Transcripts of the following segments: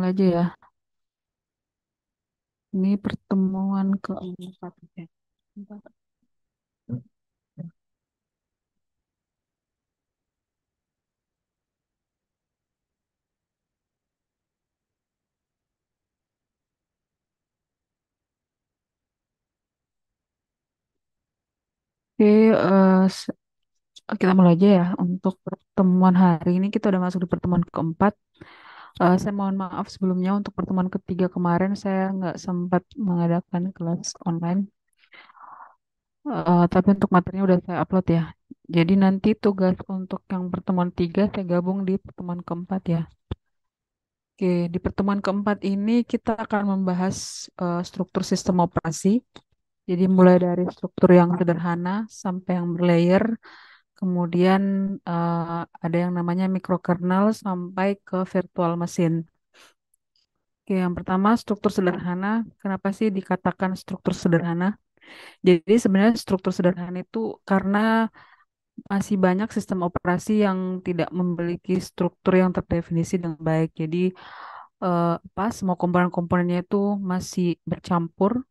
Mulai aja ya. Ini pertemuan keempat ya. Empat. Oke, kita mulai aja ya. Untuk pertemuan hari ini kita udah masuk di pertemuan keempat. Saya mohon maaf sebelumnya untuk pertemuan ketiga kemarin saya nggak sempat mengadakan kelas online. Tapi untuk materinya udah saya upload ya. Jadi nanti tugas untuk yang pertemuan tiga saya gabung di pertemuan keempat ya. Oke, di pertemuan keempat ini kita akan membahas struktur sistem operasi. Jadi mulai dari struktur yang sederhana sampai yang berlayer, kemudian ada yang namanya microkernel sampai ke virtual mesin. Oke, yang pertama struktur sederhana. Kenapa sih dikatakan struktur sederhana? Jadi sebenarnya struktur sederhana itu karena masih banyak sistem operasi yang tidak memiliki struktur yang terdefinisi dengan baik. Jadi semua komponen-komponennya itu masih bercampur.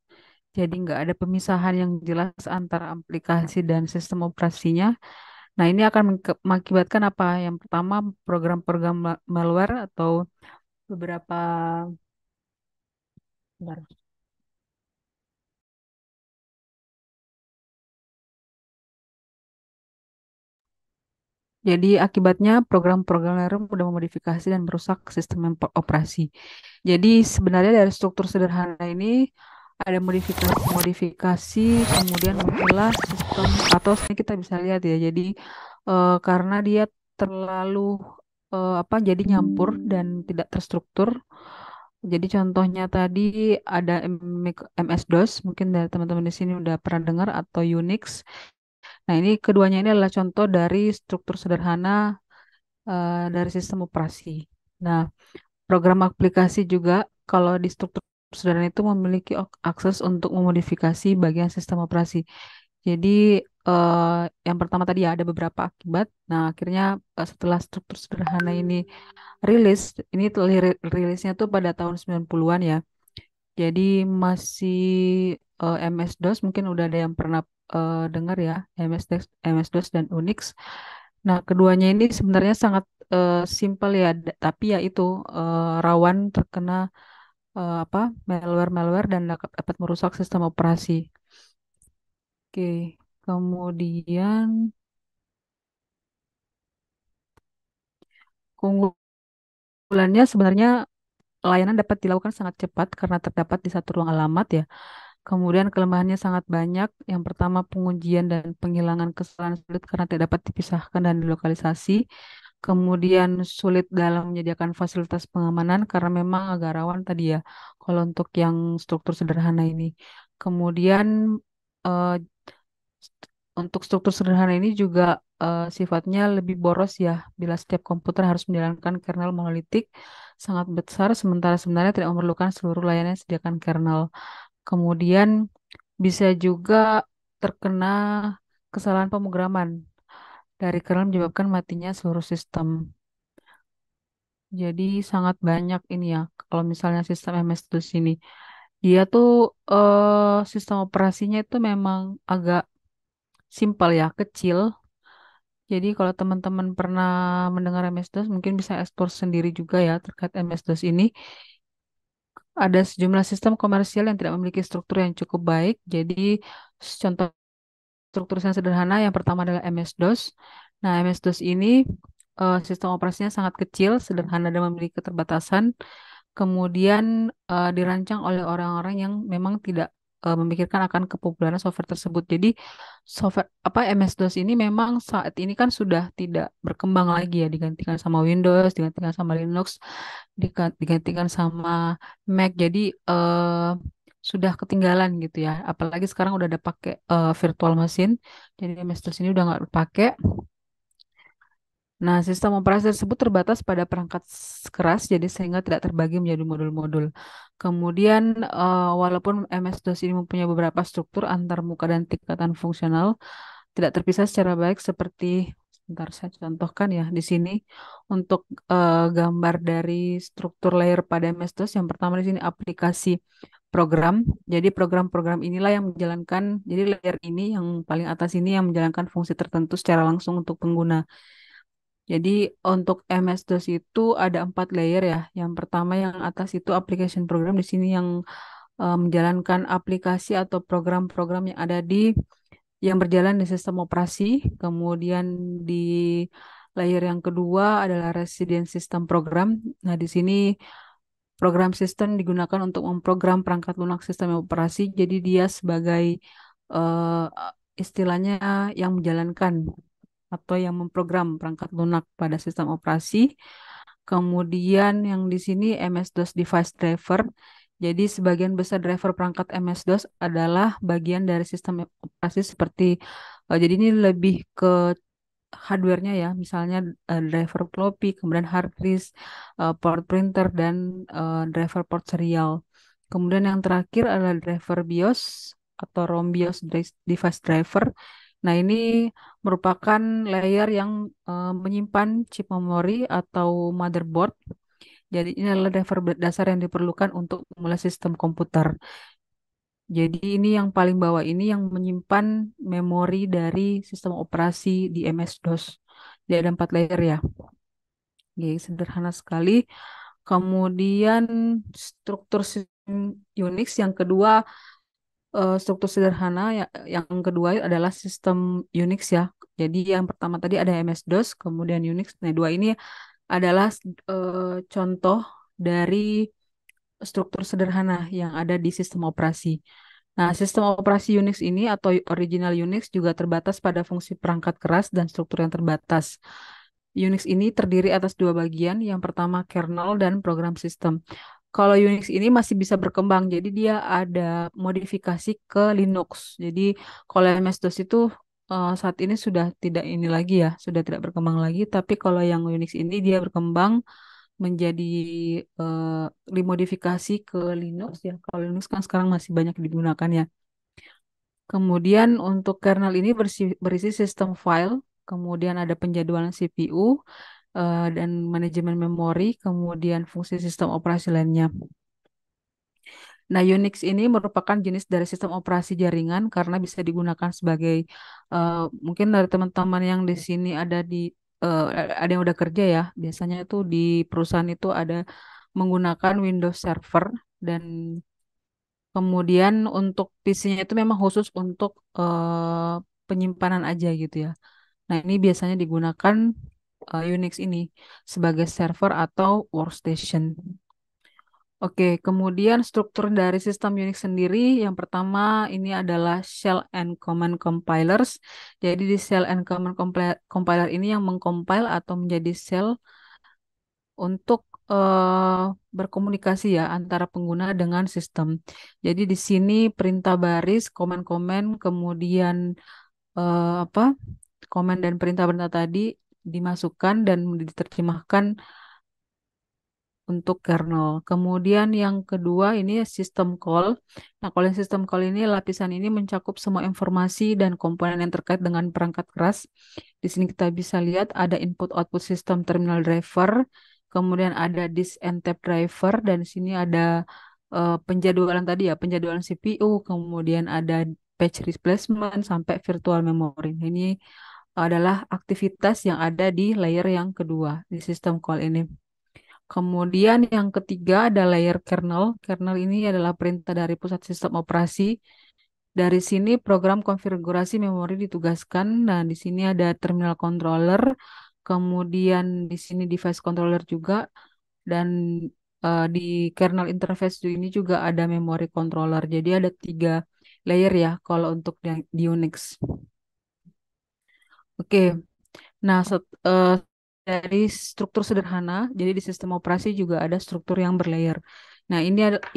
Jadi nggak ada pemisahan yang jelas antara aplikasi dan sistem operasinya. Nah, ini akan mengakibatkan apa? Yang pertama, program-program malware atau beberapa. Bentar. Jadi akibatnya program-program malware mudah memodifikasi dan merusak sistem operasi. Jadi sebenarnya dari struktur sederhana ini ada modifikasi-modifikasi, kemudian muncullah sistem atau ini kita bisa lihat ya. Jadi karena dia terlalu jadi nyampur dan tidak terstruktur. Jadi contohnya tadi ada MS-DOS, mungkin dari teman-teman di sini udah pernah dengar atau Unix. Nah, ini keduanya ini adalah contoh dari struktur sederhana dari sistem operasi. Nah, program aplikasi juga kalau di struktur sederhana itu memiliki akses untuk memodifikasi bagian sistem operasi. Jadi eh, yang pertama tadi ya ada beberapa akibat. Nah, akhirnya setelah struktur sederhana ini rilis, ini rilisnya tuh pada tahun 90-an ya. Jadi masih MS-DOS mungkin udah ada yang pernah dengar ya, MS-DOS dan Unix. Nah, keduanya ini sebenarnya sangat simpel ya, tapi ya itu rawan terkena malware-malware dan dapat merusak sistem operasi. Oke, kemudian keunggulannya sebenarnya layanan dapat dilakukan sangat cepat karena terdapat di satu ruang alamat ya. Kemudian kelemahannya sangat banyak. Yang pertama pengujian dan penghilangan kesalahan sulit karena tidak dapat dipisahkan dan dilokalisasi. Kemudian sulit dalam menyediakan fasilitas pengamanan karena memang agak rawan tadi ya. Kalau untuk yang struktur sederhana ini. Kemudian eh, untuk struktur sederhana ini juga sifatnya lebih boros ya. Bila setiap komputer harus menjalankan kernel monolitik sangat besar, sementara sebenarnya tidak memerlukan seluruh layanan yang disediakan kernel. Kemudian bisa juga terkena kesalahan pemrograman dari kernel menyebabkan matinya seluruh sistem. Jadi sangat banyak ini ya. Kalau misalnya sistem MS-DOS ini, dia tuh sistem operasinya itu memang agak simpel ya, kecil. Jadi kalau teman-teman pernah mendengar MS-DOS, mungkin bisa eksplor sendiri juga ya terkait MS-DOS ini. Ada sejumlah sistem komersial yang tidak memiliki struktur yang cukup baik. Jadi contoh struktur yang sederhana yang pertama adalah MS-DOS. Nah, MS-DOS ini sistem operasinya sangat kecil, sederhana dan memiliki keterbatasan. Kemudian dirancang oleh orang-orang yang memang tidak memikirkan akan kepopularan software tersebut. Jadi software MS-DOS ini memang saat ini kan sudah tidak berkembang lagi ya, digantikan sama Windows, digantikan sama Linux, digantikan sama Mac. Jadi sudah ketinggalan gitu ya. Apalagi sekarang udah ada pakai virtual machine. Jadi MS-DOS ini udah nggak dipakai. Nah, sistem operasi tersebut terbatas pada perangkat keras, jadi sehingga tidak terbagi menjadi modul-modul. Kemudian, walaupun MS-DOS ini mempunyai beberapa struktur antar muka dan tingkatan fungsional, tidak terpisah secara baik seperti Bentar saya contohkan ya di sini untuk gambar dari struktur layer pada MS-DOS. Yang pertama di sini aplikasi program. Jadi program-program inilah yang menjalankan, jadi layer ini yang paling atas ini yang menjalankan fungsi tertentu secara langsung untuk pengguna. Jadi untuk MS-DOS itu ada 4 layer ya. Yang pertama yang atas itu application program di sini yang menjalankan aplikasi atau program-program yang ada di yang berjalan di sistem operasi. Kemudian di layer yang kedua adalah resident system program. Nah, di sini program sistem digunakan untuk memprogram perangkat lunak sistem operasi. Jadi dia sebagai eh, istilahnya yang menjalankan atau yang memprogram perangkat lunak pada sistem operasi. Kemudian yang di sini MS-DOS device driver. Jadi sebagian besar driver perangkat MS-DOS adalah bagian dari sistem operasi seperti jadi ini lebih ke hardware-nya ya, misalnya driver floppy, kemudian hard disk, port printer dan driver port serial. Kemudian yang terakhir adalah driver BIOS atau ROM BIOS device driver. Nah, ini merupakan layer yang menyimpan chip memori atau motherboard. Jadi ini adalah driver dasar yang diperlukan untuk memulai sistem komputer. Jadi ini yang paling bawah ini yang menyimpan memori dari sistem operasi di MS-DOS. Dia ada 4 layer ya. Oke, sederhana sekali. Kemudian struktur sistem Unix yang kedua, struktur sederhana ya, yang kedua adalah sistem Unix ya. Jadi yang pertama tadi ada MS-DOS, kemudian Unix. Nah, dua ini adalah contoh dari struktur sederhana yang ada di sistem operasi. Nah, sistem operasi Unix ini atau original Unix juga terbatas pada fungsi perangkat keras dan struktur yang terbatas. Unix ini terdiri atas 2 bagian. Yang pertama kernel dan program sistem. Kalau Unix ini masih bisa berkembang, jadi dia ada modifikasi ke Linux. Jadi kalau MS-DOS itu saat ini sudah tidak ini lagi ya, sudah tidak berkembang lagi. Tapi kalau yang Unix ini dia berkembang menjadi eh, dimodifikasi ke Linux ya. Kalau Linux kan sekarang masih banyak digunakan ya. Kemudian untuk kernel ini berisi sistem file, kemudian ada penjadwalan CPU dan manajemen memori, kemudian fungsi sistem operasi lainnya. Nah, Unix ini merupakan jenis dari sistem operasi jaringan karena bisa digunakan sebagai mungkin dari teman-teman yang di sini eh, ada yang udah kerja ya. Biasanya itu di perusahaan itu ada menggunakan Windows Server dan kemudian untuk PC-nya itu memang khusus untuk penyimpanan aja gitu ya. Nah, ini biasanya digunakan Unix ini sebagai server atau workstation. Oke, kemudian struktur dari sistem Unix sendiri, yang pertama ini adalah shell and command compilers. Jadi di shell and command compiler ini yang mengcompile atau menjadi shell untuk berkomunikasi ya antara pengguna dengan sistem. Jadi di sini perintah baris, komen-komen, kemudian apa? Komen dan perintah-perintah tadi dimasukkan dan diterjemahkan untuk kernel. Kemudian yang kedua ini sistem call. Nah, kalau yang sistem call ini lapisan ini mencakup semua informasi dan komponen yang terkait dengan perangkat keras. Di sini kita bisa lihat ada input output system terminal driver, kemudian ada disk and tape driver dan di sini ada penjadwalan tadi ya, penjadwalan CPU, kemudian ada patch replacement sampai virtual memory. Nah, ini adalah aktivitas yang ada di layer yang kedua di sistem call ini. Kemudian yang ketiga ada layer kernel. Kernel ini adalah perintah dari pusat sistem operasi. Dari sini program konfigurasi memori ditugaskan. Nah, di sini ada terminal controller, kemudian di sini device controller juga, dan di kernel interface ini juga ada memory controller. Jadi ada 3 layer ya kalau untuk di Unix. Oke, nah, dari struktur sederhana, jadi di sistem operasi juga ada struktur yang berlayer. Nah,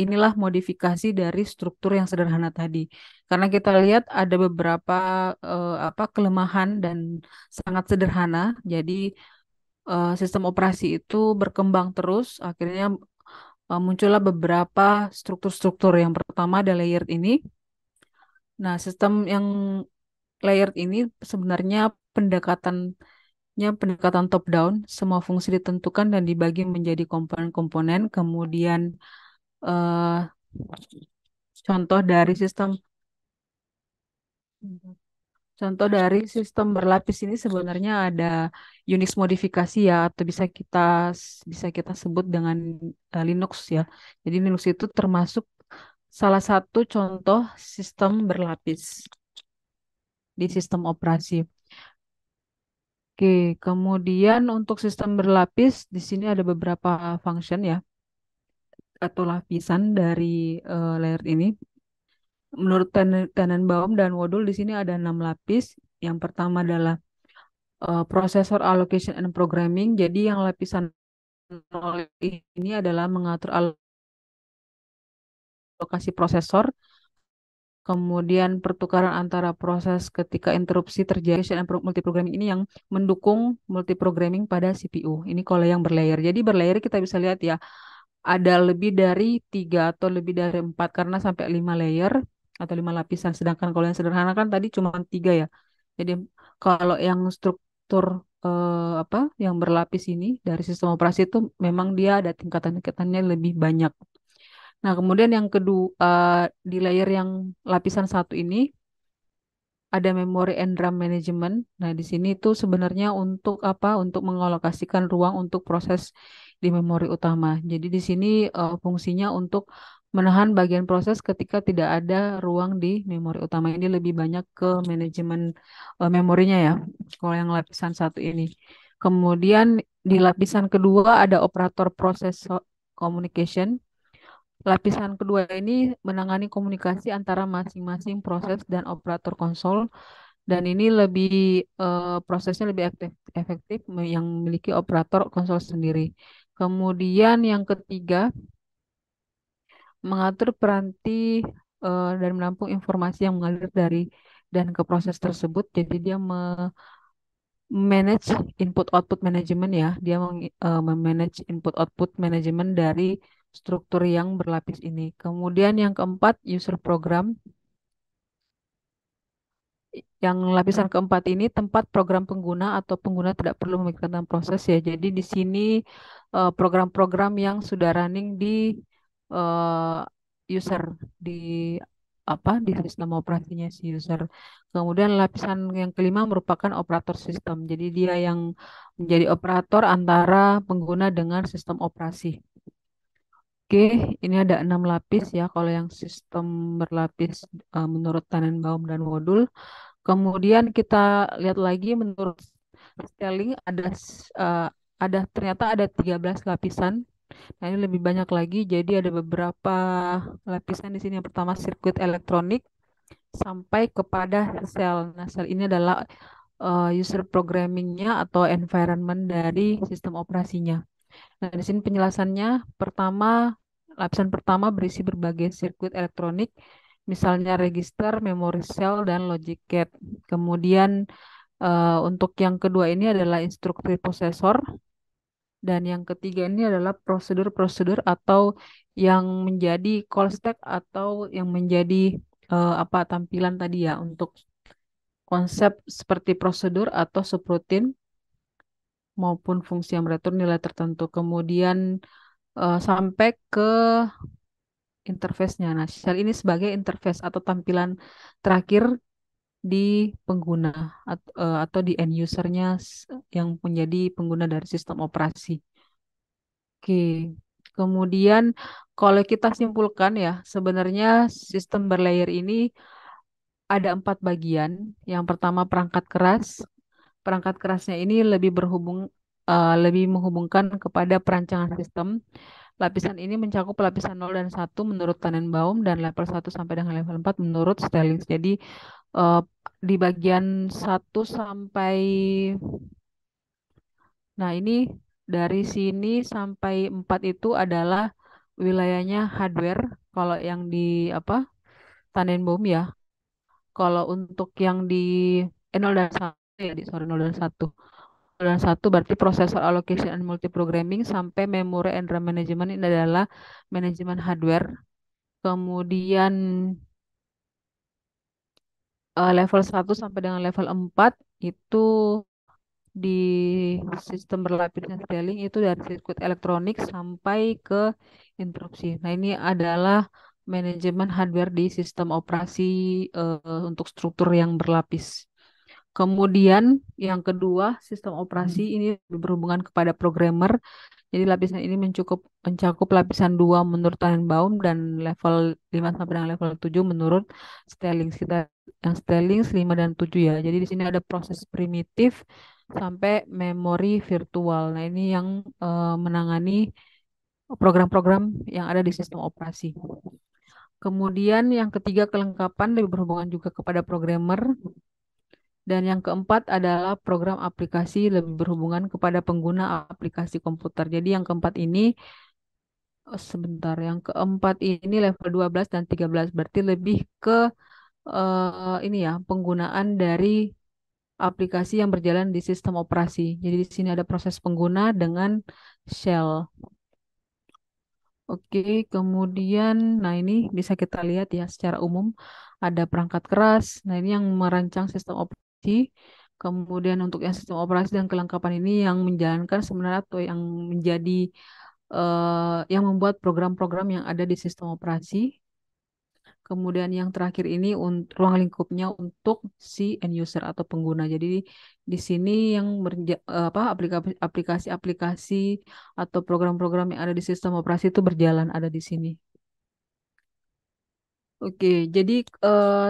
inilah modifikasi dari struktur yang sederhana tadi. Karena kita lihat ada beberapa apa kelemahan dan sangat sederhana. Jadi sistem operasi itu berkembang terus, akhirnya muncullah beberapa struktur-struktur. Yang pertama ada layer ini. Nah, sistem yang layer ini sebenarnya pendekatan pendekatan top down, semua fungsi ditentukan dan dibagi menjadi komponen-komponen. Kemudian eh, contoh dari sistem contoh dari sistem berlapis ini sebenarnya ada Unix modifikasi ya, atau bisa kita sebut dengan Linux ya. Jadi Linux itu termasuk salah satu contoh sistem berlapis di sistem operasi. Oke, kemudian untuk sistem berlapis di sini ada beberapa function ya atau lapisan dari layer ini. Menurut Tannenbaum dan Wodul di sini ada 6 lapis. Yang pertama adalah processor allocation and programming. Jadi yang lapisan 0 ini adalah mengatur alokasi prosesor, kemudian pertukaran antara proses ketika interupsi terjadi dan multiprogramming ini yang mendukung multiprogramming pada CPU. Ini kalau yang berlayer. Jadi berlayer kita bisa lihat ya, ada lebih dari 3 atau lebih dari 4 karena sampai 5 layer atau 5 lapisan. Sedangkan kalau yang sederhana kan tadi cuma 3 ya. Jadi kalau yang struktur apa yang berlapis ini dari sistem operasi itu memang dia ada tingkatan-tingkatannya lebih banyak. Nah, kemudian yang kedua, di layer yang lapisan satu ini ada memory and RAM management. Nah, di sini itu sebenarnya untuk apa? Untuk mengalokasikan ruang untuk proses di memori utama. Jadi di sini fungsinya untuk menahan bagian proses ketika tidak ada ruang di memori utama. Ini lebih banyak ke manajemen memorinya ya. Kalau yang lapisan satu ini. Kemudian di lapisan kedua ada operator proses communication. Lapisan kedua ini menangani komunikasi antara masing-masing proses dan operator konsol, dan ini lebih prosesnya lebih efektif yang memiliki operator konsol sendiri. Kemudian yang ketiga, mengatur peranti dan menampung informasi yang mengalir dari dan ke proses tersebut. Jadi dia manage input-output management ya. Dia memanage input-output management dari struktur yang berlapis ini. Kemudian yang keempat, user program. Yang lapisan keempat ini tempat program pengguna atau pengguna tidak perlu memikirkan tentang proses ya. Jadi di sini program-program yang sudah running di eh, user di di sistem operasinya si user. Kemudian lapisan yang kelima merupakan operator sistem. Jadi dia yang menjadi operator antara pengguna dengan sistem operasi. Oke, ini ada 6 lapis ya kalau yang sistem berlapis menurut Tannenbaum dan Wodul. Kemudian kita lihat lagi menurut Stelling ada ternyata ada 13 lapisan. Nah, ini lebih banyak lagi. Jadi ada beberapa lapisan di sini. Yang pertama sirkuit elektronik sampai kepada sel. Nah, sel ini adalah user programmingnya atau environment dari sistem operasinya. Nah, di sini penjelasannya lapisan pertama berisi berbagai sirkuit elektronik, misalnya register, memory cell, dan logic gate. Kemudian untuk yang kedua ini adalah instruksi prosesor, dan yang ketiga ini adalah prosedur-prosedur atau yang menjadi call stack atau yang menjadi apa tampilan tadi ya untuk konsep seperti prosedur atau subroutine maupun fungsi yang mengatur nilai tertentu. Kemudian sampai ke interface-nya. Nah, shell ini sebagai interface atau tampilan terakhir di pengguna atau di end user-nya yang menjadi pengguna dari sistem operasi. Oke, kemudian kalau kita simpulkan ya, sebenarnya sistem berlayer ini ada 4 bagian. Yang pertama perangkat keras. Perangkat kerasnya ini lebih menghubungkan kepada perancangan sistem. Lapisan ini mencakup lapisan 0 dan 1 menurut Tannenbaum dan level 1 sampai dengan level 4 menurut Stellings. Jadi eh, di bagian 1 sampai nah ini dari sini sampai 4 itu adalah wilayahnya hardware. Kalau yang di apa Tannenbaum ya. Kalau untuk yang di 0 dan 1 ya, sorry 0 dan 1. 0 dan 1 berarti processor allocation and multiprogramming sampai memory and RAM management ini adalah manajemen hardware. Kemudian level 1 sampai dengan level 4 itu di sistem berlapisnya scaling itu dari sirkuit elektronik sampai ke interupsi. Nah, ini adalah manajemen hardware di sistem operasi untuk struktur yang berlapis. Kemudian yang kedua, sistem operasi ini berhubungan kepada programmer. Jadi lapisan ini mencakup lapisan 2 menurut Tannenbaum dan level 5 sampai dengan level 7 menurut Stellings. Kita yang Stellings 5 dan 7 ya. Jadi di sini ada proses primitif sampai memori virtual. Nah, ini yang menangani program-program yang ada di sistem operasi. Kemudian yang ketiga kelengkapan lebih berhubungan juga kepada programmer. Dan yang keempat adalah program aplikasi lebih berhubungan kepada pengguna aplikasi komputer. Jadi yang keempat ini sebentar, yang keempat ini level 12 dan 13 berarti lebih ke ini ya, penggunaan dari aplikasi yang berjalan di sistem operasi. Jadi di sini ada proses pengguna dengan shell. Oke, kemudian nah ini bisa kita lihat ya secara umum ada perangkat keras. Nah, ini yang merancang sistem operasi. Kemudian untuk yang sistem operasi dan kelengkapan ini yang menjalankan sebenarnya atau yang menjadi yang membuat program-program yang ada di sistem operasi. Kemudian yang terakhir ini ruang lingkupnya untuk si end user atau pengguna. Jadi di sini yang apa aplikasi-aplikasi atau program-program yang ada di sistem operasi itu berjalan ada di sini. Oke, jadi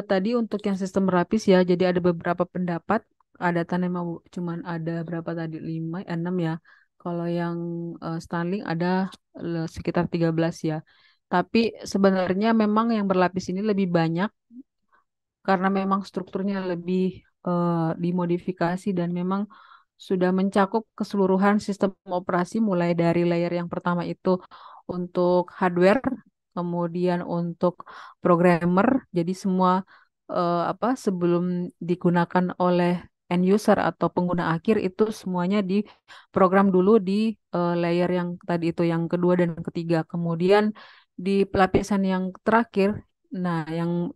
tadi untuk yang sistem berlapis ya, jadi ada beberapa pendapat. Ada Tanema cuman ada berapa tadi? 5, 6 ya. Kalau yang Starlink ada sekitar 13 ya. Tapi sebenarnya memang yang berlapis ini lebih banyak karena memang strukturnya lebih dimodifikasi dan memang sudah mencakup keseluruhan sistem operasi mulai dari layer yang pertama itu untuk hardware, kemudian untuk programmer. Jadi semua apa sebelum digunakan oleh end user atau pengguna akhir itu semuanya diprogram dulu di layer yang tadi itu yang kedua dan ketiga. Kemudian di lapisan yang terakhir, nah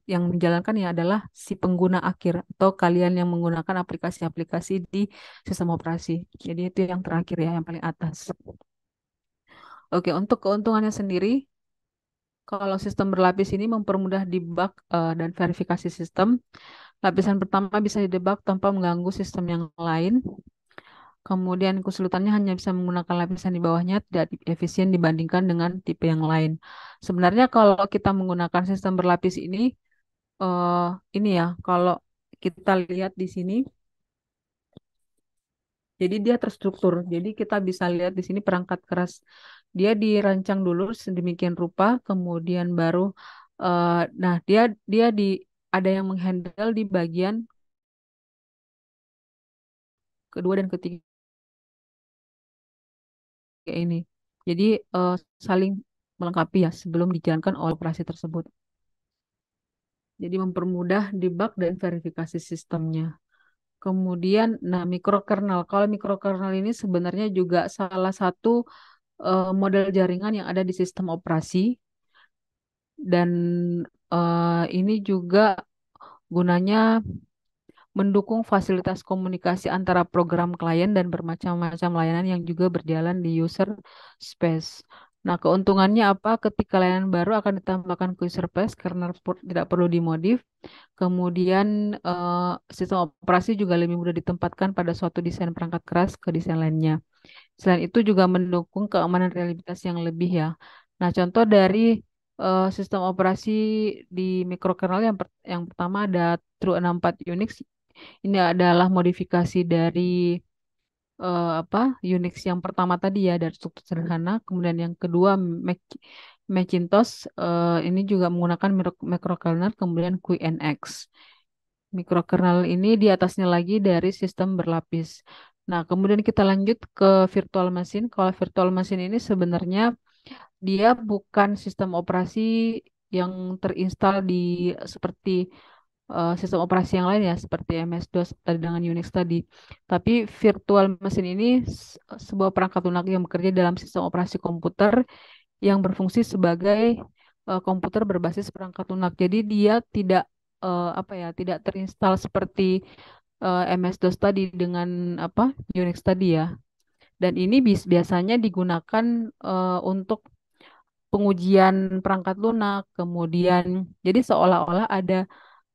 yang menjalankan ya adalah si pengguna akhir atau kalian yang menggunakan aplikasi-aplikasi di sistem operasi. Jadi itu yang terakhir ya, yang paling atas. Oke, untuk keuntungannya sendiri, kalau sistem berlapis ini mempermudah debug dan verifikasi sistem. Lapisan pertama bisa didebug tanpa mengganggu sistem yang lain. Kemudian kesulitannya hanya bisa menggunakan lapisan di bawahnya, tidak efisien dibandingkan dengan tipe yang lain. Sebenarnya kalau kita menggunakan sistem berlapis eh, ini ya, kalau kita lihat di sini, jadi dia terstruktur. Jadi kita bisa lihat di sini perangkat keras. Dia dirancang dulu sedemikian rupa, kemudian baru, nah dia ada yang menghandle di bagian kedua dan ketiga ini. Jadi eh, saling melengkapi ya sebelum dijalankan oleh operasi tersebut. Jadi mempermudah debug dan verifikasi sistemnya. Kemudian, nah mikrokernel. Kalau mikrokernel ini sebenarnya juga salah satu model jaringan yang ada di sistem operasi dan ini juga gunanya mendukung fasilitas komunikasi antara program klien dan bermacam-macam layanan yang juga berjalan di user space. Nah, keuntungannya apa? Ketika layanan baru akan ditambahkan ke user space karena tidak perlu dimodif. Kemudian sistem operasi juga lebih mudah ditempatkan pada suatu desain perangkat keras ke desain lainnya. Selain itu juga mendukung keamanan reliabilitas yang lebih ya. Nah, contoh dari sistem operasi di mikrokernel yang pertama ada True64 Unix. Ini adalah modifikasi dari apa Unix yang pertama tadi ya dari struktur sederhana. Kemudian yang kedua Macintosh ini juga menggunakan mikrokernel kemudian QNX. Mikrokernel ini di atasnya lagi dari sistem berlapis. Nah, kemudian kita lanjut ke virtual machine. Kalau virtual machine ini sebenarnya dia bukan sistem operasi yang terinstal di seperti sistem operasi yang lain ya, seperti MS-DOS tadi dengan Unix tadi. Tapi virtual machine ini sebuah perangkat lunak yang bekerja dalam sistem operasi komputer yang berfungsi sebagai komputer berbasis perangkat lunak. Jadi dia tidak apa ya, tidak terinstal seperti MS-DOS tadi dengan apa Unix tadi ya. Dan ini biasanya digunakan untuk pengujian perangkat lunak, kemudian jadi seolah-olah ada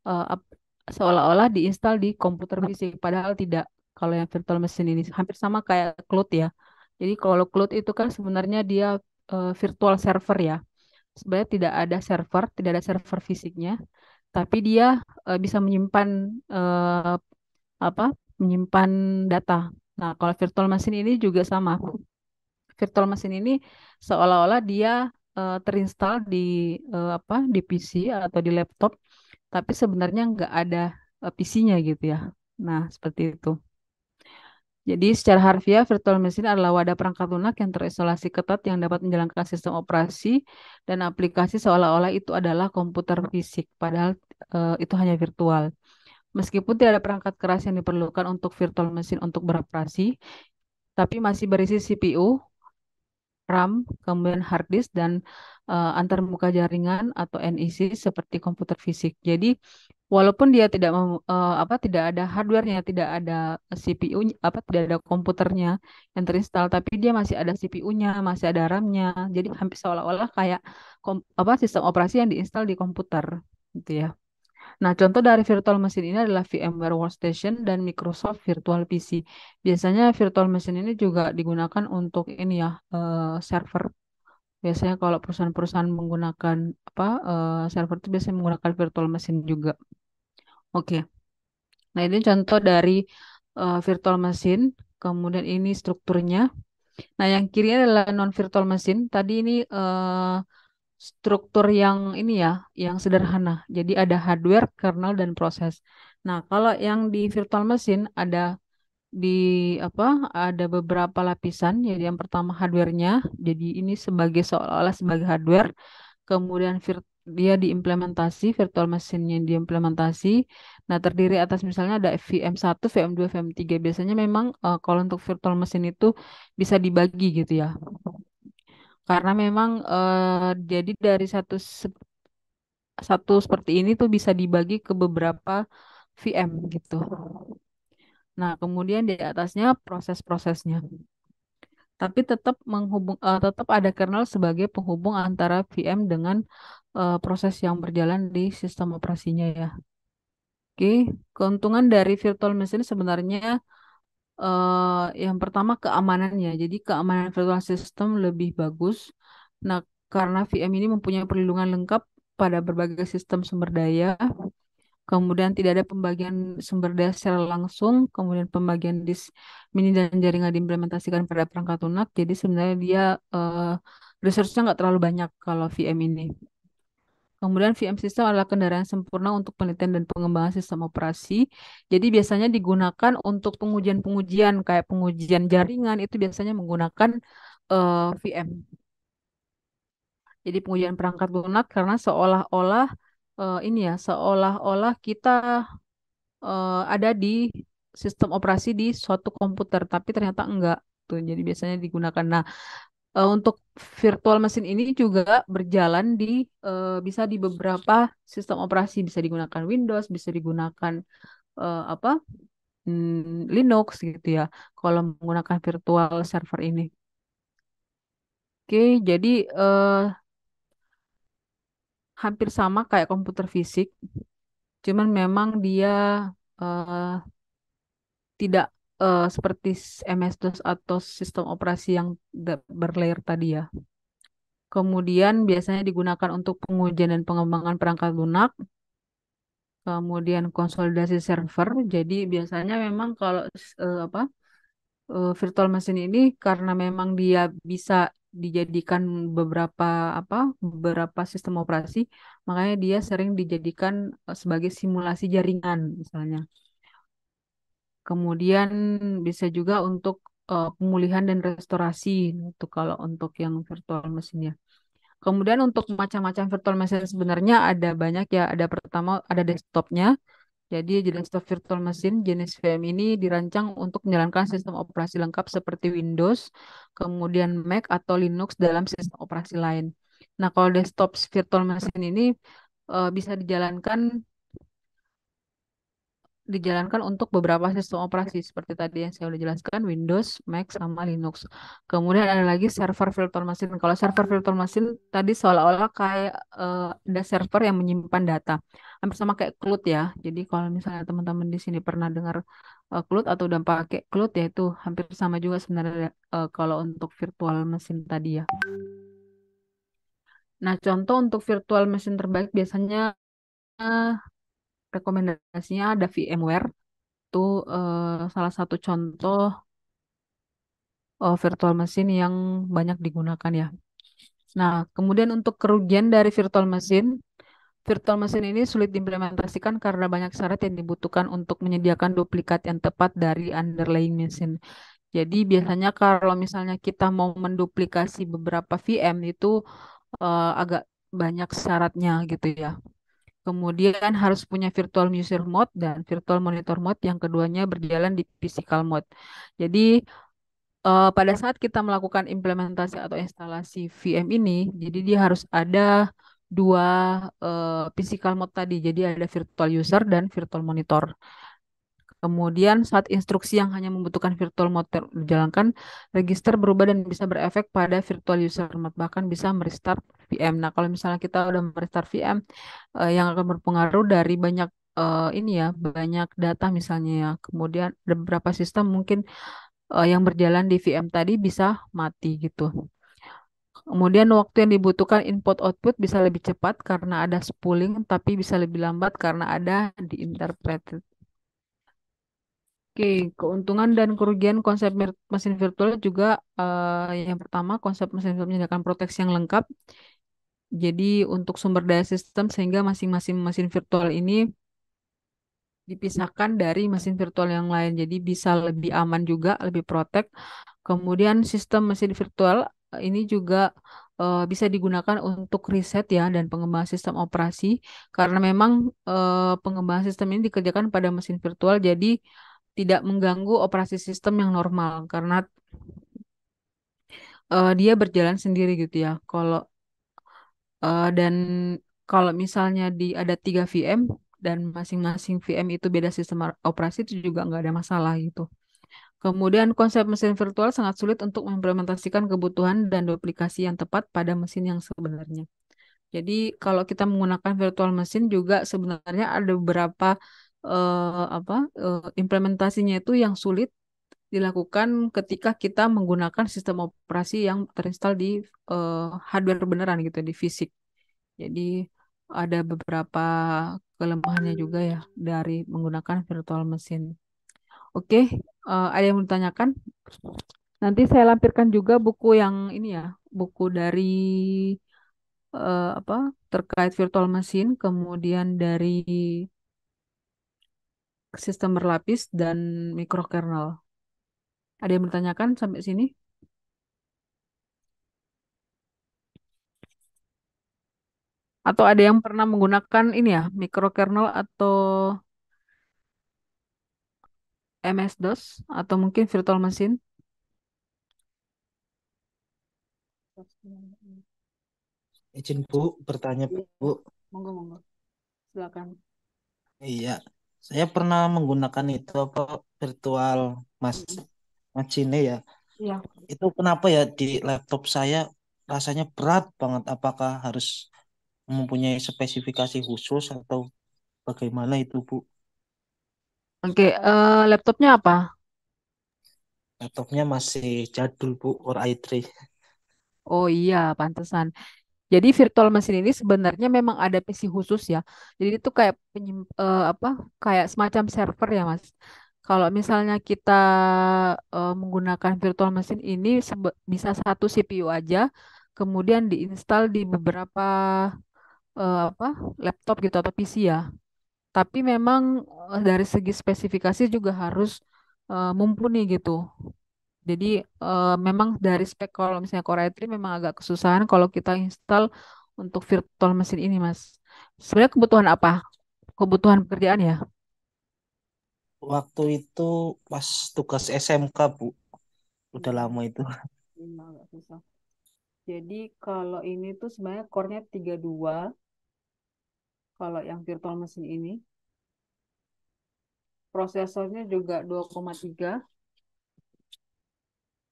eh, ap- seolah-olah diinstal di komputer fisik, padahal tidak. Kalau yang virtual machine ini hampir sama kayak cloud ya. Jadi kalau cloud itu kan sebenarnya dia virtual server ya. Sebenarnya tidak ada server fisiknya, tapi dia bisa menyimpan eh, apa? Menyimpan data. Nah, kalau virtual machine ini juga sama. Virtual machine ini seolah-olah dia terinstall di di PC atau di laptop, tapi sebenarnya nggak ada PC-nya gitu ya. Nah, seperti itu. Jadi secara harfiah, virtual machine adalah wadah perangkat lunak yang terisolasi ketat yang dapat menjalankan sistem operasi dan aplikasi seolah-olah itu adalah komputer fisik, padahal itu hanya virtual. Meskipun tidak ada perangkat keras yang diperlukan untuk virtual machine untuk beroperasi, tapi masih berisi CPU, RAM, kemudian hard disk dan antarmuka jaringan atau NIC seperti komputer fisik. Jadi walaupun dia tidak ada hardware-nya, tidak ada CPU, tidak ada komputernya yang terinstall, tapi dia masih ada CPU-nya, masih ada RAM-nya. Jadi hampir seolah-olah kayak sistem operasi yang diinstal di komputer gitu ya. Nah, contoh dari virtual machine ini adalah VMware Workstation dan Microsoft Virtual PC. Biasanya virtual machine ini juga digunakan untuk ini ya, server. Biasanya kalau perusahaan-perusahaan menggunakan server itu biasanya menggunakan virtual machine juga. Oke. Nah, ini contoh dari virtual machine. Kemudian ini strukturnya. Nah, yang kiri adalah non virtual machine. Tadi ini struktur yang ini ya, yang sederhana. Jadi ada hardware, kernel, dan proses. Nah, kalau yang di virtual machine di apa ada beberapa lapisan. Jadi yang pertama hardware-nya. Jadi ini seolah-olah sebagai hardware. Kemudian dia diimplementasi, virtual machine-nya diimplementasi. Nah, terdiri atas misalnya ada VM1, VM2, VM3. Biasanya memang kalau untuk virtual machine itu bisa dibagi gitu ya. Karena memang jadi dari satu seperti ini tuh bisa dibagi ke beberapa VM gitu. Nah, kemudian di atasnya proses-prosesnya. Tapi tetap ada kernel sebagai penghubung antara VM dengan proses yang berjalan di sistem operasinya ya. Oke, keuntungan dari virtual machine sebenarnya yang pertama keamanannya. Jadi keamanan virtual system lebih bagus. Nah, karena VM ini mempunyai perlindungan lengkap pada berbagai sistem sumber daya. Kemudian tidak ada pembagian sumber daya secara langsung, kemudian pembagian disk mini dan jaringan diimplementasikan pada perangkat lunak. Jadi sebenarnya dia resource-nya nggak terlalu banyak kalau VM ini. Kemudian VM system adalah kendaraan sempurna untuk penelitian dan pengembangan sistem operasi. Jadi biasanya digunakan untuk pengujian-pengujian kayak pengujian jaringan itu biasanya menggunakan VM. Jadi pengujian perangkat lunak karena seolah-olah seolah-olah kita ada di sistem operasi di suatu komputer, tapi ternyata enggak tuh. Jadi biasanya digunakan. Nah, untuk virtual machine ini juga berjalan bisa di beberapa sistem operasi, bisa digunakan Windows, bisa digunakan eh, apa Linux gitu ya. Kalau menggunakan virtual server ini. Oke, jadi hampir sama kayak komputer fisik, cuman memang dia eh, tidak seperti MS-DOS atau sistem operasi yang berlayer tadi ya. Kemudian biasanya digunakan untuk pengujian dan pengembangan perangkat lunak, kemudian konsolidasi server. Jadi biasanya memang kalau virtual machine ini karena memang dia bisa dijadikan beberapa beberapa sistem operasi, makanya dia sering dijadikan sebagai simulasi jaringan misalnya. Kemudian bisa juga untuk pemulihan dan restorasi untuk kalau untuk yang virtual mesinnya. Kemudian untuk macam-macam virtual machine sebenarnya ada banyak ya. Ada pertama ada desktopnya. Jadi desktop virtual machine jenis VM ini dirancang untuk menjalankan sistem operasi lengkap seperti Windows, kemudian Mac atau Linux dalam sistem operasi lain. Nah, kalau desktop virtual machine ini bisa dijalankan dijalankan untuk beberapa sistem operasi seperti tadi yang saya udah jelaskan, Windows, Mac, sama Linux. Kemudian ada lagi server virtual machine. Kalau server virtual machine tadi seolah-olah kayak ada server yang menyimpan data. Hampir sama kayak cloud ya. Jadi kalau misalnya teman-teman di sini pernah dengar cloud atau udah pakai cloud ya itu hampir sama juga sebenarnya kalau untuk virtual machine tadi ya. Nah, contoh untuk virtual machine terbaik biasanya eh, rekomendasinya ada VMware. Itu salah satu contoh virtual machine yang banyak digunakan ya. Nah, kemudian untuk kerugian dari virtual machine ini sulit diimplementasikan karena banyak syarat yang dibutuhkan untuk menyediakan duplikat yang tepat dari underlying machine. Jadi biasanya kalau misalnya kita mau menduplikasi beberapa VM itu agak banyak syaratnya gitu ya. Kemudian harus punya virtual user mode dan virtual monitor mode yang keduanya berjalan di physical mode. Jadi pada saat kita melakukan implementasi atau instalasi VM ini, jadi dia harus ada dua physical mode tadi. Jadi ada virtual user dan virtual monitor. Kemudian saat instruksi yang hanya membutuhkan virtual mode dijalankan, register berubah dan bisa berefek pada virtual user mode, bahkan bisa merestart VM. Nah, kalau misalnya kita udah merestart VM, yang akan berpengaruh dari banyak ini ya, banyak data misalnya ya. Kemudian ada beberapa sistem mungkin yang berjalan di VM tadi bisa mati gitu. Kemudian waktu yang dibutuhkan input output bisa lebih cepat karena ada spooling, tapi bisa lebih lambat karena ada diinterpreted. Oke, keuntungan dan kerugian konsep mesin virtual juga yang pertama konsep mesin virtual menyediakan proteksi yang lengkap. Jadi untuk sumber daya sistem sehingga masing-masing mesin virtual ini dipisahkan dari mesin virtual yang lain. Jadi bisa lebih aman juga, lebih protect. Kemudian sistem mesin virtual ini juga bisa digunakan untuk riset ya dan pengembangan sistem operasi karena memang pengembangan sistem ini dikerjakan pada mesin virtual jadi tidak mengganggu operasi sistem yang normal karena dia berjalan sendiri gitu ya. Dan kalau misalnya ada 3 VM dan masing-masing VM itu beda sistem operasi itu juga nggak ada masalah gitu. Kemudian konsep mesin virtual sangat sulit untuk mengimplementasikan kebutuhan dan duplikasi yang tepat pada mesin yang sebenarnya. Jadi kalau kita menggunakan virtual mesin juga sebenarnya ada beberapa implementasinya itu yang sulit dilakukan ketika kita menggunakan sistem operasi yang terinstal di hardware beneran gitu di fisik. Jadi ada beberapa kelemahannya juga ya dari menggunakan virtual mesin. Oke, ada yang mau ditanyakan? Nanti saya lampirkan juga buku yang ini ya, buku dari apa terkait virtual machine, kemudian dari sistem berlapis dan microkernel. Ada yang bertanyakan sampai sini? Atau ada yang pernah menggunakan ini ya, microkernel atau MS-DOS atau mungkin virtual machine? Izin Bu, bertanya Iya, Bu. monggo monggo. Silakan. Iya, saya pernah menggunakan itu apa virtual mas Mm-mm. machine ya. Iya. Itu kenapa ya di laptop saya rasanya berat banget? Apakah harus mempunyai spesifikasi khusus atau bagaimana itu Bu? Oke, laptopnya apa? Laptopnya masih jadul Bu, Core i3. Oh iya, pantesan. Jadi virtual machine ini sebenarnya memang ada PC khusus ya. Jadi itu kayak apa? Kayak semacam server ya, Mas. Kalau misalnya kita menggunakan virtual machine ini bisa satu CPU aja, kemudian diinstal di beberapa apa? Laptop gitu atau PC ya. Tapi memang dari segi spesifikasi juga harus mumpuni gitu. Jadi memang dari spek kalau misalnya Core i3 memang agak kesusahan kalau kita install untuk virtual mesin ini, Mas. Sebenarnya kebutuhan apa? Kebutuhan pekerjaan ya? Waktu itu pas tugas SMK Bu, udah Hmm, lama itu. memang agak susah. Jadi kalau ini tuh sebenarnya core-nya 32 kalau yang virtual mesin ini. Prosesornya juga 2,3.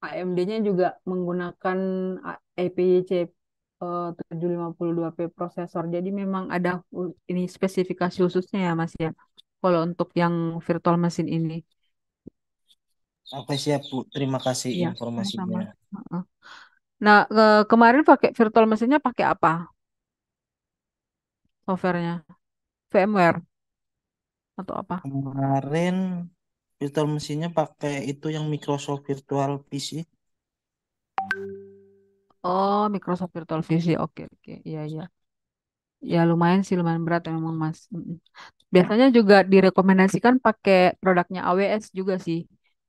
AMD-nya juga menggunakan EPYC 752P prosesor. Jadi memang ada ini spesifikasi khususnya ya Mas ya. Kalau untuk yang virtual machine ini. Oke siap Bu, terima kasih Iya, informasinya. sama-sama. Heeh. Nah, kemarin pakai virtual machine-nya pakai apa? Software-nya? VMware atau apa? Kemarin virtual mesinnya pakai itu yang Microsoft Virtual PC. Oh, Microsoft Virtual PC. Oke, oke. Iya, iya. Ya lumayan sih, lumayan berat memang Mas. Mm. Biasanya juga direkomendasikan pakai produknya AWS juga sih.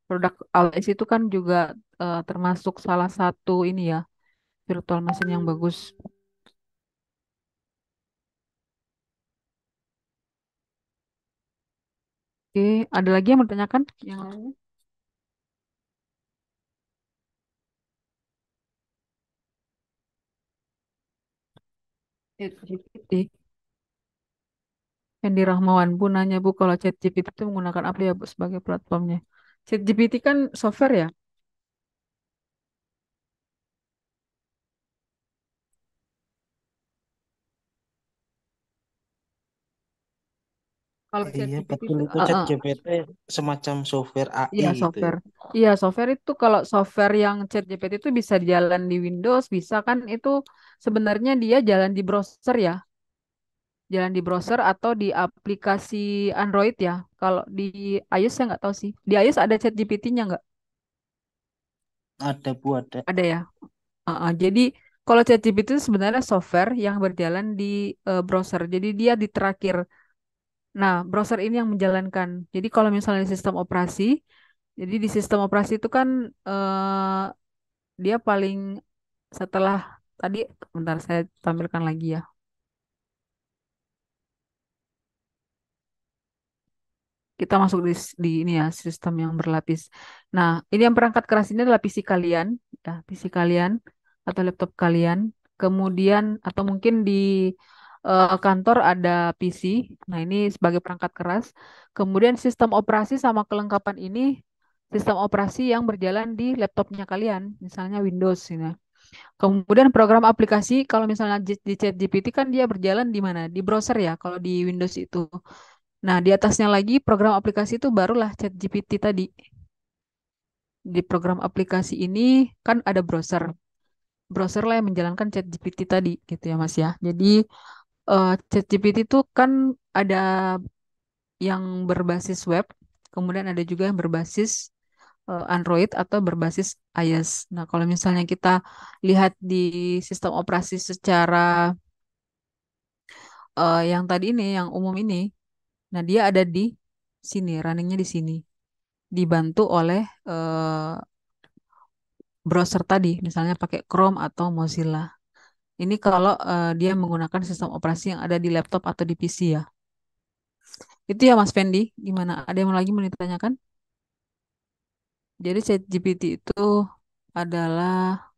Produk AWS itu kan juga termasuk salah satu ini ya, virtual machine yang bagus. Oke, ada lagi yang mau ditanyakan? Yang lainnya? ChatGPT. Hendi Rahmawan Bu nanya Bu kalau ChatGPT itu menggunakan apa ya Bu sebagai platformnya? ChatGPT kan software ya. Kalau Iya ChatGPT betul itu, itu ChatGPT semacam software AI iya gitu ya. software. Iya software itu kalau software yang ChatGPT itu bisa jalan di Windows, bisa kan itu sebenarnya dia jalan di browser ya, jalan di browser atau di aplikasi Android ya. Kalau di iOS saya nggak tahu sih. Di iOS ada ChatGPT-nya nggak? Ada Bu ada. Ada ya. Jadi kalau ChatGPT itu sebenarnya software yang berjalan di browser. Jadi dia di terakhir. Nah, browser ini yang menjalankan. Jadi kalau misalnya di sistem operasi, jadi di sistem operasi itu kan dia paling setelah tadi, bentar saya tampilkan lagi ya. Kita masuk di ini ya, sistem yang berlapis. Nah, ini yang perangkat keras ini adalah PC kalian, ya, PC kalian atau laptop kalian. Kemudian atau mungkin di kantor ada PC. Nah, ini sebagai perangkat keras. Kemudian sistem operasi sama kelengkapan ini sistem operasi yang berjalan di laptopnya kalian, misalnya Windows ini. Kemudian program aplikasi kalau misalnya di ChatGPT kan dia berjalan di mana? Di browser ya, kalau di Windows itu. Nah, di atasnya lagi program aplikasi itu barulah ChatGPT tadi. Di program aplikasi ini kan ada browser. Browser lah yang menjalankan ChatGPT tadi gitu ya Mas ya. Jadi ChatGPT itu kan ada yang berbasis web, kemudian ada juga yang berbasis Android atau berbasis iOS. Nah, kalau misalnya kita lihat di sistem operasi secara yang tadi ini, yang umum ini, nah dia ada di sini, runningnya di sini, dibantu oleh browser tadi, misalnya pakai Chrome atau Mozilla. Ini kalau dia menggunakan sistem operasi yang ada di laptop atau di PC ya. Itu ya Mas Fendi, gimana? Ada yang lagi mau ditanyakan? Jadi ChatGPT itu adalah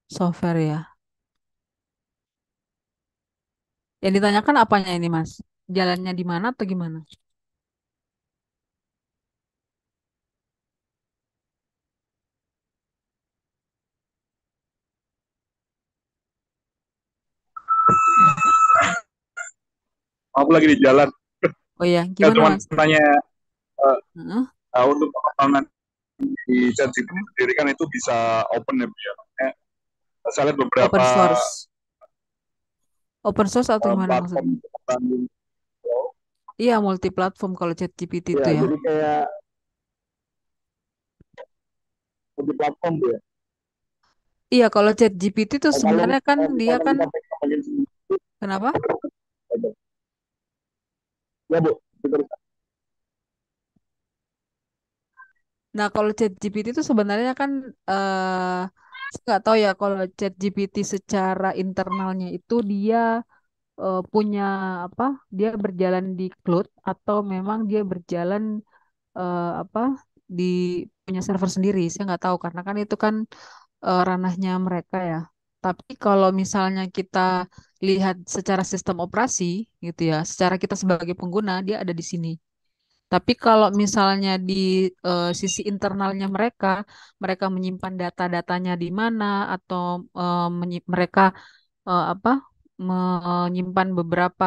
software ya. Yang ditanyakan apanya ini Mas? Jalannya di mana atau gimana? Aku lagi di jalan. Oh ya, Ya gimana cuma Mas? nanya uh, Heeh. untuk pengembangan di ChatGPT sendiri kan itu bisa open ya Bu ya. Saya lihat Open beberapa source. Open source atau gimana platform maksudnya? tentang Iya, multi platform kalau ChatGPT itu ya ya. jadi kayak multi platform Bu ya. Iya, kalau ChatGPT itu Kalau sebenarnya kan dia misalkan kan kita pengen ngomongin sendiri, kenapa? ya Bu. Terus, Nah, kalau ChatGPT itu sebenarnya kan saya nggak tahu ya kalau ChatGPT secara internalnya itu dia punya apa? Dia berjalan di cloud atau memang dia berjalan apa? Di punya server sendiri. Saya nggak tahu karena kan itu kan ranahnya mereka ya. Tapi kalau misalnya kita lihat secara sistem operasi gitu ya, secara kita sebagai pengguna dia ada di sini. Tapi kalau misalnya di sisi internalnya mereka, mereka menyimpan data-datanya di mana atau mereka apa menyimpan beberapa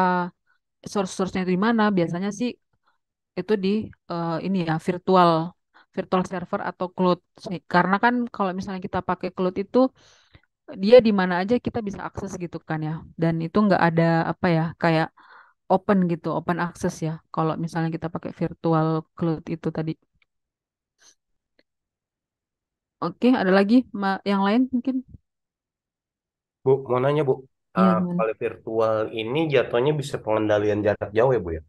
source-nya di mana, biasanya sih itu di ini ya virtual virtual server atau cloud. Karena kan kalau misalnya kita pakai cloud itu dia di mana aja kita bisa akses gitu kan ya. Dan itu nggak ada apa ya kayak open gitu, open access ya. Kalau misalnya kita pakai virtual cloud itu tadi. Oke, ada lagi yang lain mungkin? Bu, mau nanya Bu, Iya gimana? kalau virtual ini jatuhnya bisa pengendalian jarak jauh ya Bu ya?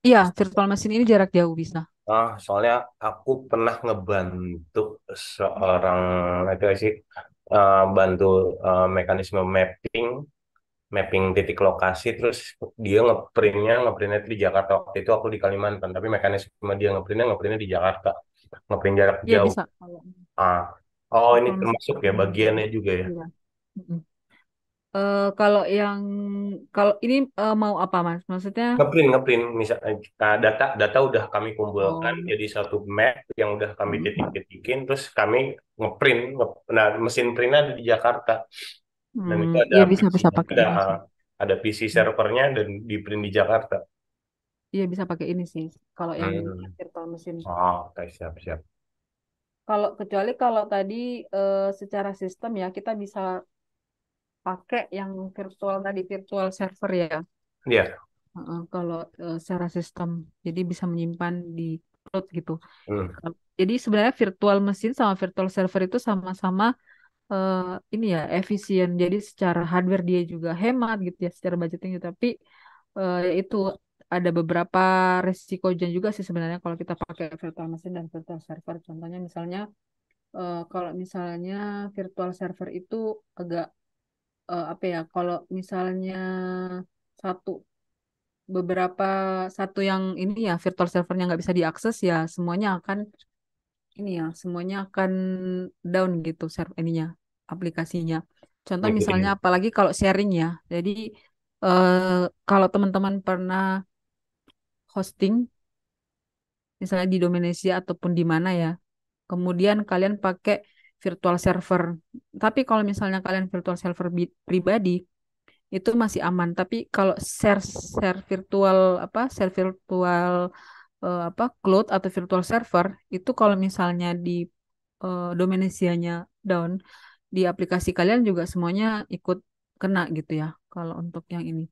Iya, virtual machine ini jarak jauh bisa. Soalnya aku pernah ngebantu seorang itu sih, bantu mekanisme mapping, mapping titik lokasi, terus dia ngeprintnya itu di Jakarta. Waktu itu aku di Kalimantan, tapi mekanisme dia ngeprintnya di Jakarta, ngeprint jarak Iya jauh. bisa kalau Ah, oh ini virtual machine. termasuk ya bagiannya juga ya. Iya. Mm-mm. Kalau yang kalau ini mau apa Mas? Maksudnya Ngeprint misalnya data udah kami kumpulkan oh, jadi satu map yang udah kami mm, titik-titikin, terus kami ngeprint nah mesin printnya ada di Jakarta, dan itu ada iya bisa PC bisa pakai ada ini sih. ada PC Hmm. servernya dan di print di Jakarta. Iya bisa pakai ini sih. Kalau yang Hmm. virtual machine. Oke, siap siap. Kalau kecuali kalau tadi secara sistem ya kita bisa pakai yang virtual tadi virtual server ya. Iya. Kalau secara sistem, jadi bisa menyimpan di cloud gitu. Hmm. Jadi sebenarnya virtual machine sama virtual server itu sama-sama eh, ini ya efisien. Jadi secara hardware dia juga hemat gitu ya secara budgeting gitu. Tapi ya itu ada beberapa resikonya juga sih sebenarnya kalau kita pakai virtual machine dan virtual server. Contohnya misalnya kalau misalnya virtual server itu agak apa ya? Kalau misalnya satu beberapa satu yang ini ya virtual servernya nggak bisa diakses ya semuanya akan ini ya semuanya akan down gitu server ininya aplikasinya. Contoh misalnya Oke. apalagi kalau sharing ya. Jadi kalau teman-teman pernah hosting misalnya di Dominesia ataupun di mana ya, kemudian kalian pakai virtual server. Tapi kalau misalnya kalian virtual server pribadi itu masih aman. Tapi kalau share share virtual share virtual apa cloud atau virtual server itu kalau misalnya di domenasianya down di aplikasi kalian juga semuanya ikut kena gitu ya. Kalau untuk yang ini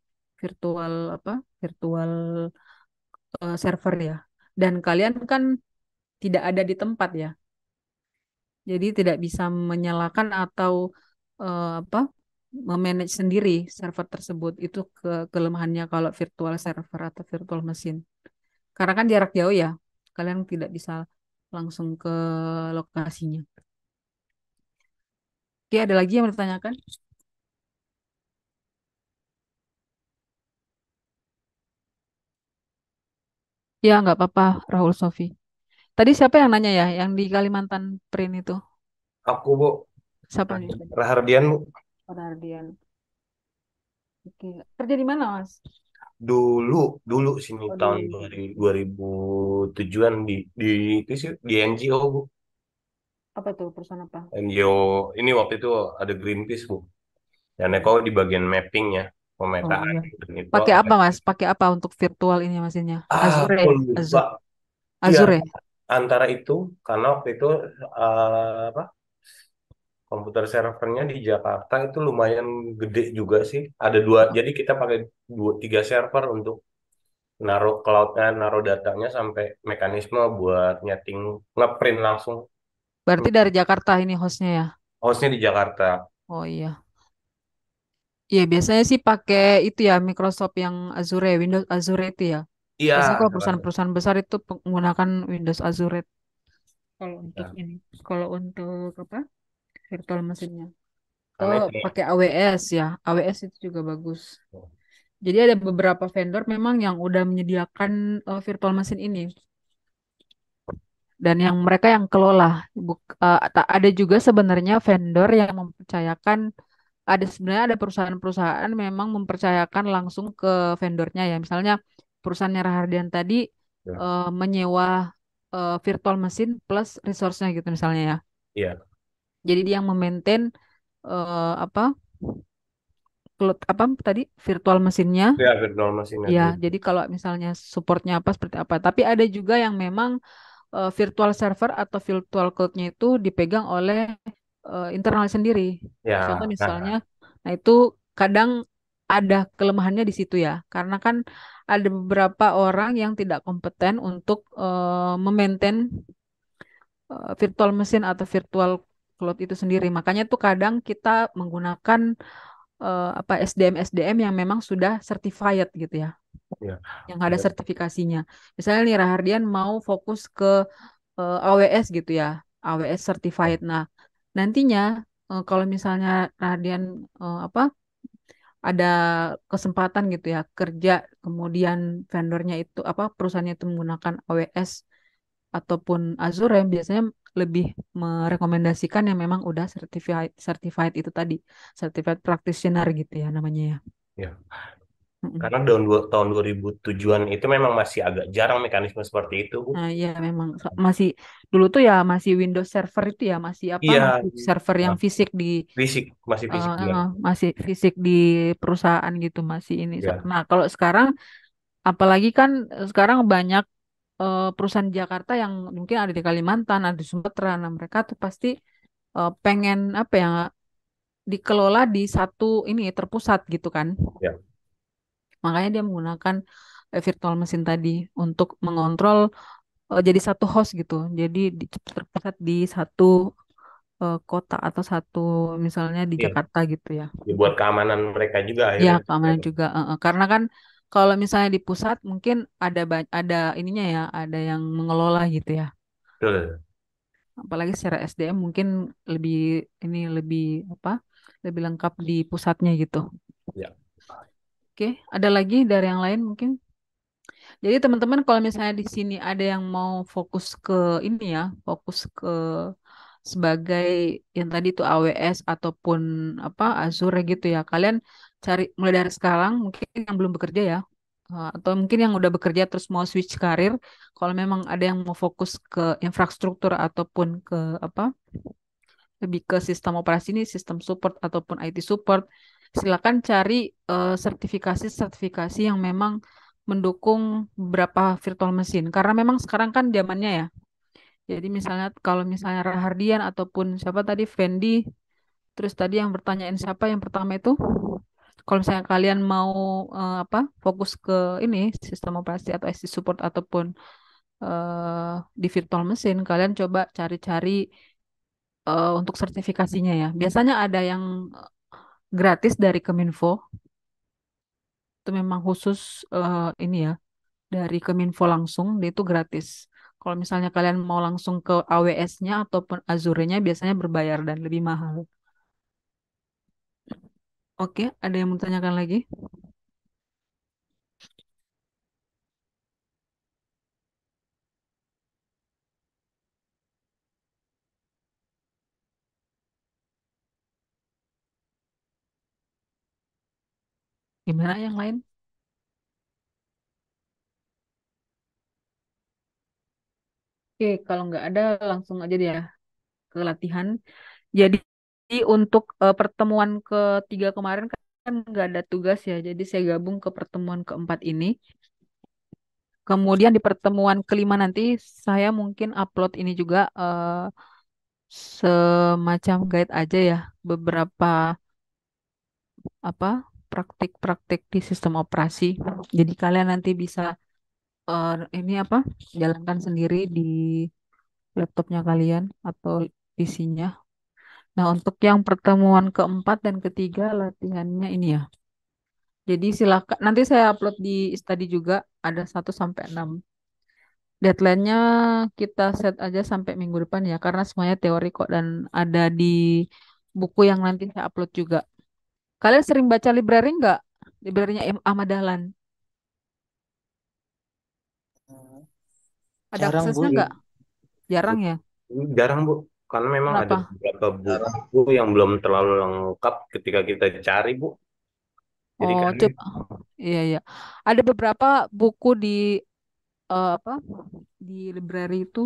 virtual virtual server ya. Dan kalian kan tidak ada di tempat ya. Jadi tidak bisa menyalakan atau apa memanage sendiri server tersebut. Itu kelemahannya kalau virtual server atau virtual machine. Karena kan jarak jauh ya, kalian tidak bisa langsung ke lokasinya. Oke, ada lagi yang mau ditanyakan? Ya, nggak apa-apa, Rahul Sofi. Tadi siapa yang nanya ya, yang di Kalimantan Print itu? Aku Bu, Siapa nih tadi? Rahardian Bu. Pada Ardian. Oke, kerja di mana, Mas? Dulu dulu sini Oh, tahun dulu. 2007-an di itu sih di NGO Bu. Apa tuh, perusahaan apa? NGO ini waktu itu ada Greenpeace Bu. Dan Eko di bagian mappingnya, Oh pemetaan iya. dan itu Pakai apa, Mas? Pakai apa untuk virtual ini mesinnya? Azure, aku ya? lupa. Iya, Azure. antara itu karena waktu itu apa komputer servernya di Jakarta itu lumayan gede juga sih. Ada dua, jadi kita pakai dua tiga server untuk naruh cloudnya, naruh datanya sampai mekanisme buat nyeting ngeprint langsung. Berarti dari Jakarta ini hostnya ya? Hostnya di Jakarta. Oh iya. Iya, biasanya sih pakai itu ya Microsoft yang Azure, Windows Azure itu ya. Biasanya Iya, kalau perusahaan-perusahaan besar itu menggunakan Windows Azure kalau untuk nah, ini. Kalau untuk apa? Virtual mesinnya. karena Oh, itu. pakai AWS ya. AWS itu juga bagus. Jadi ada beberapa vendor memang yang udah menyediakan virtual mesin ini dan yang mereka yang kelola. Ada juga sebenarnya vendor yang mempercayakan ada sebenarnya ada perusahaan-perusahaan memang mempercayakan langsung ke vendornya ya. Misalnya perusahaannya Rahardian tadi Ya. menyewa virtual mesin plus resource-nya gitu misalnya ya. Iya. Jadi dia yang memaintain apa apa tadi virtual mesinnya. Ya, virtual mesinnya Ya, dulu. jadi kalau misalnya supportnya apa seperti apa. Tapi ada juga yang memang virtual server atau virtual cloud-nya itu dipegang oleh internal sendiri. Contoh Ya, misalnya, nah itu kadang ada kelemahannya di situ ya, karena kan ada beberapa orang yang tidak kompeten untuk memaintain virtual mesin atau virtual cloud itu sendiri. Makanya tuh kadang kita menggunakan apa SDM yang memang sudah certified gitu ya, ya. yang ada sertifikasinya. Misalnya nih Rahardian mau fokus ke AWS gitu ya, AWS certified. Nah, nantinya kalau misalnya Rahardian apa ada kesempatan gitu ya kerja, kemudian vendornya itu apa perusahaannya itu menggunakan AWS ataupun Azure yang biasanya lebih merekomendasikan yang memang udah certified certified itu tadi, certified practitioner gitu ya namanya ya. Ya. Mm-mm. Karena tahun 2007-an itu memang masih agak jarang mekanisme seperti itu, Bu. Nah, iya memang masih dulu tuh ya masih Windows Server itu ya masih apa Iya, masih server yang nah, fisik di fisik, masih fisik juga. masih fisik di perusahaan gitu masih ini. Ya, Nah, kalau sekarang apalagi kan sekarang banyak perusahaan di Jakarta yang mungkin ada di Kalimantan, ada di Sumatera. Nah, mereka tuh pasti pengen apa ya dikelola di satu ini terpusat gitu kan. ya, Makanya dia menggunakan virtual mesin tadi untuk mengontrol jadi satu host gitu. Jadi terpusat di satu kota atau satu misalnya di iya. Jakarta gitu ya. Dibuat keamanan mereka juga Ya, akhirnya. keamanan juga. Karena kan kalau misalnya di pusat mungkin ada ininya ya, ada yang mengelola gitu ya. Betul. Apalagi secara SDM mungkin lebih ini lebih apa? Lebih lengkap di pusatnya gitu. Ya, Oke, ada lagi dari yang lain mungkin. Jadi teman-teman kalau misalnya di sini ada yang mau fokus ke ini ya, fokus ke sebagai yang tadi itu AWS ataupun apa Azure gitu ya. Kalian cari mulai dari sekarang mungkin yang belum bekerja ya. Atau mungkin yang udah bekerja terus mau switch karir, kalau memang ada yang mau fokus ke infrastruktur ataupun ke apa lebih ke sistem operasi ini, sistem support ataupun IT support, silakan cari sertifikasi-sertifikasi yang memang mendukung beberapa virtual machine. Karena memang sekarang kan zamannya ya. Jadi misalnya kalau misalnya Rahardian ataupun siapa tadi Fendi, terus tadi yang bertanyain siapa yang pertama itu, kalau misalnya kalian mau apa fokus ke ini sistem operasi atau IT support ataupun di virtual machine, kalian coba cari-cari untuk sertifikasinya ya. Biasanya ada yang gratis dari Kominfo, itu memang khusus ini ya, dari Kominfo langsung, dia itu gratis. Kalau misalnya kalian mau langsung ke AWS-nya ataupun Azure-nya biasanya berbayar dan lebih mahal. Oke, ada yang mau tanyakan lagi? Gimana yang lain? Oke, kalau nggak ada langsung aja dia ke latihan. Jadi untuk pertemuan ketiga kemarin kan nggak ada tugas ya, jadi saya gabung ke pertemuan keempat ini. Kemudian di pertemuan kelima nanti saya mungkin upload ini juga semacam guide aja ya, beberapa apa praktik-praktik di sistem operasi. Jadi kalian nanti bisa ini apa jalankan sendiri di laptopnya kalian atau PC-nya. Nah, untuk yang pertemuan keempat dan ketiga latihannya ini ya. Jadi silakan nanti saya upload di study juga ada 1 sampai 6. Deadline-nya kita set aja sampai minggu depan ya karena semuanya teori kok dan ada di buku yang nanti saya upload juga. Kalian sering baca library nggak? Library-nya Ahmad Dahlan. Ada Jarang Bu, aksesnya nggak? Jarang ya. jarang, Bu. Karena memang ada Kenapa? beberapa Jarang. buku yang belum terlalu lengkap ketika kita cari, Bu. Jadi Oh, kan iya iya. Ada beberapa buku di apa di library itu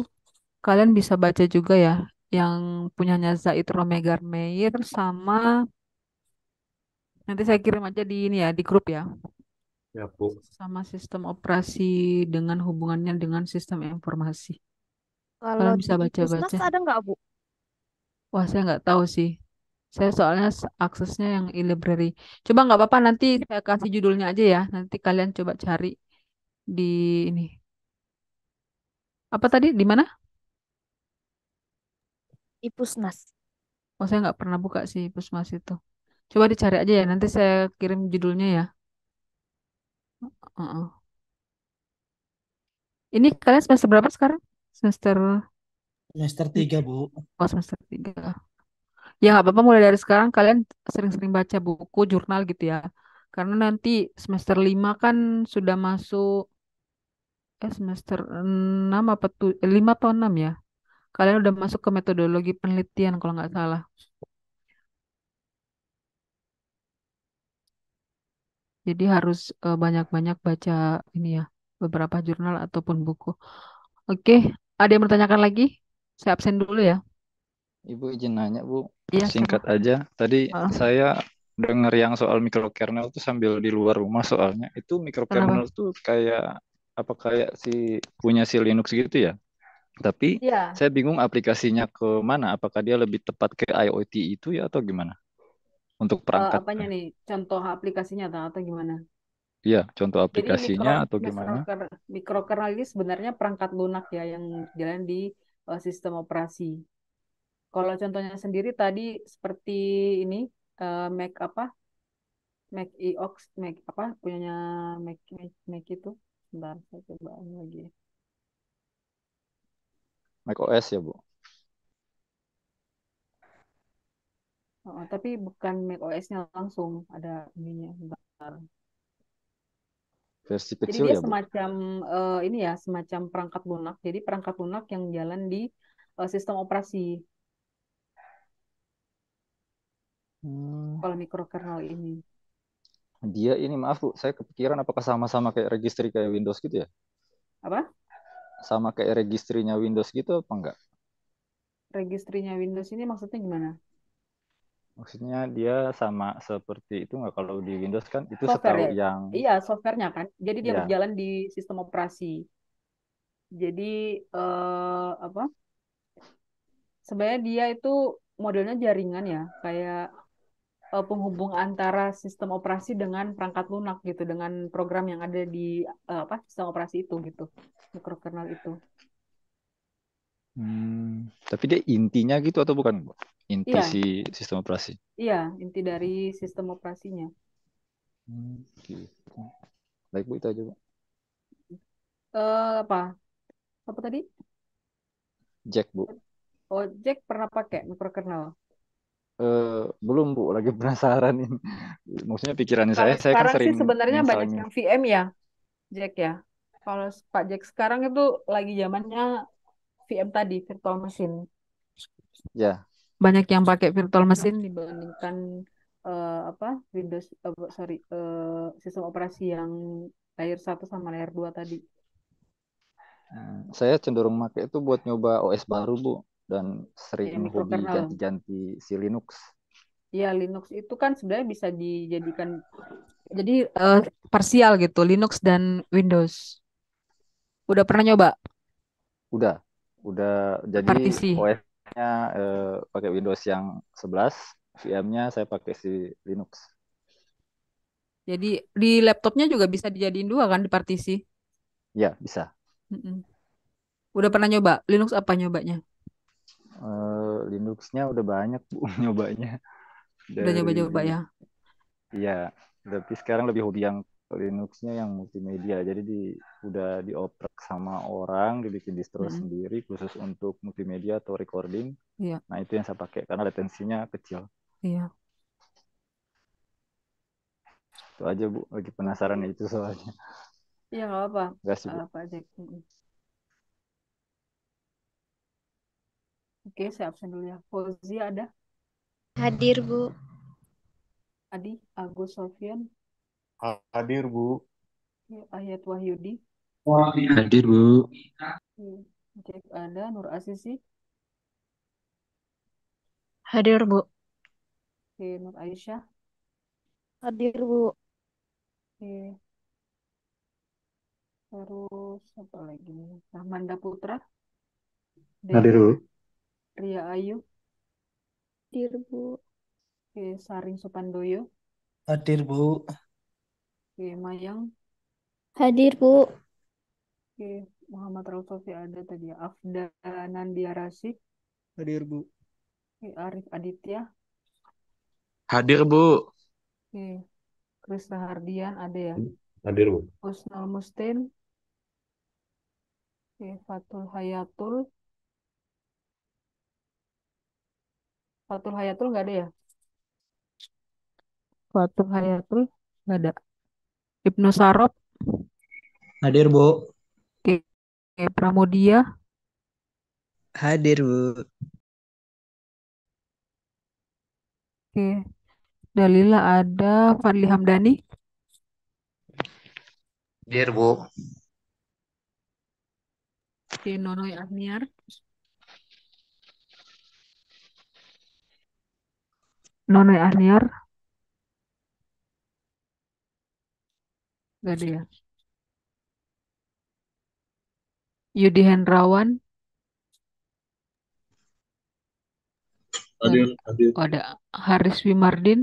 kalian bisa baca juga ya yang punyanya Zaid Romegar Meir sama nanti saya kirim aja di ini ya di grup ya Ya, Bu. sama sistem operasi dengan hubungannya dengan sistem informasi. Kalau Kalian bisa di Pusnas baca-baca. ada nggak, Bu? Wah, saya nggak tahu sih. Saya soalnya aksesnya yang e-library. Coba nggak apa-apa nanti saya kasih judulnya aja ya. Nanti kalian coba cari di ini. Apa tadi? Di mana? Di Pusnas. Oh, saya nggak pernah buka sih Pusmas itu. Coba dicari aja ya. Nanti saya kirim judulnya ya. Heeh. Ini kalian semester berapa sekarang? Semester Semester 3, Bu. oh, semester 3. Ya nggak apa-apa mulai dari sekarang kalian sering-sering baca buku, jurnal gitu ya. Karena nanti semester 5 kan sudah masuk semester 6 apa tuh 5 atau 6 ya. Kalian udah masuk ke metodologi penelitian kalau nggak salah. Jadi harus banyak-banyak baca ini ya, beberapa jurnal ataupun buku. Oke, ada yang bertanyakan lagi? Saya absen dulu ya. Ibu izin nanya, Bu. Iya, Singkat sama. aja. Tadi Heeh, saya dengar yang soal mikrokernel tuh sambil di luar rumah soalnya. Itu kenapa? mikrokernel tuh kayak apa kayak punya si Linux gitu ya? Tapi Iya, saya bingung aplikasinya ke mana. Apakah dia lebih tepat ke IoT itu ya atau gimana? Untuk apanya perangkatnya. nih? Contoh aplikasinya atau gimana? Iya, contoh Jadi aplikasinya atau gimana? mikrokernel ini sebenarnya perangkat lunak ya yang jalan di sistem operasi. Kalau contohnya sendiri tadi seperti ini Mac apa? Mac iOS, Mac apa punyanya Mac itu. Sebentar, saya coba ini lagi. macOS ya, Bu. Oh, tapi bukan Mac OS-nya langsung ada ininya. Bentar. Versi Jadi kecil dia ya, Bu. semacam ini ya, semacam perangkat lunak. Jadi perangkat lunak yang jalan di sistem operasi. Hmm, Kalau mikrokernel ini. dia ini maaf, Bu, saya kepikiran apakah sama-sama kayak registry kayak Windows gitu ya? Apa? Sama kayak registrinya Windows gitu apa enggak? Registrinya Windows ini maksudnya gimana? Maksudnya dia sama seperti itu nggak kalau di Windows kan itu Software setahu ya? yang Iya, softwarenya kan. Jadi dia ya. berjalan di sistem operasi. Jadi apa? Sebenarnya dia itu modelnya jaringan ya, kayak penghubung antara sistem operasi dengan perangkat lunak gitu, dengan program yang ada di apa sistem operasi itu gitu, mikrokernel itu. Tapi dia intinya gitu atau bukan, Bu? Inti Iya, si sistem operasi. iya, inti dari sistem operasinya. Gitu. Baik, Bu, itu aja, Bu. Apa? Apa tadi? Jack, Bu. Jack pernah pakai mikrokernel. Belum, Bu, lagi penasaran ini. Maksudnya pikiran Kalau saya kan sekarang sih sering sebenarnya install banyak yang VM ya, Jack ya. Kalau Pak Jack sekarang itu lagi zamannya VM tadi, virtual machine. ya. Banyak yang pakai virtual machine dibandingkan apa Windows sorry sistem operasi yang layer satu sama layer 2 tadi. Saya cenderung pakai itu buat nyoba OS baru, Bu, dan sering Ya hobi mikrokernel. ganti-ganti si Linux. Ya Linux itu kan sebenarnya bisa dijadikan jadi parsial gitu Linux dan Windows. Udah pernah nyoba Udah, udah jadi partisi. OS-nya pakai Windows yang 11, VM-nya saya pakai si Linux. Jadi di laptopnya juga bisa dijadiin dua kan di partisi. Ya, bisa. Mm-mm. Udah pernah nyoba Linux apa nyobanya? Linux-nya udah banyak, Bu, nyobanya. Udah Dari, nyoba-nyoba ya. ya, tapi sekarang lebih hobi yang Linux-nya yang multimedia. Jadi udah dioprek sama orang, dibikin distro Mm-mm. sendiri khusus untuk multimedia atau recording. Iya, Nah, itu yang saya pakai karena latensinya kecil. iya. Itu aja, Bu. Lagi penasaran Oke. itu soalnya. Iya nggak apa. Terima kasih, Bu. Apa aja. Mm-mm. Oke, saya absen dulu ya. Fauzi ada? Hadir, Bu. Adi, Agus Sofyan, Hadir, Bu. ya, Ayat Wahyudi. Hadir, Bu. Cek ada Nur Asisi, Hadir, Bu. Nur Aisyah, Hadir, Bu. terus apa lagi nih? Rahmanda Putra, Hadir, Devi, Bu. Ria Ayu, Hadir, Bu. Saring Supandoyo, Hadir, Bu. Mayang, Hadir, Bu. Muhammad Rausofi ada tadi ya. Afda Nandia Rasyid, Hadir, Bu. Arif Aditya, Hadir, Bu. Kris Rahardian ada ya. Hadir, Bu. Husnul Mustin, Fatul Hayatul, Fatul Hayatul nggak ada ya? Fatul Hayatul nggak ada. Ibnu Sarop, Hadir, Bu. Pramudia, Hadir, Bu. Dalila ada, Fadli Hamdani, Hadir, Bu. Nonoy Ahniar, Nonoy Ahniar nggak ada ya. Yudi Hendrawan nggak ada. Hadir, hadir. Oh, ada Haris Wimardin,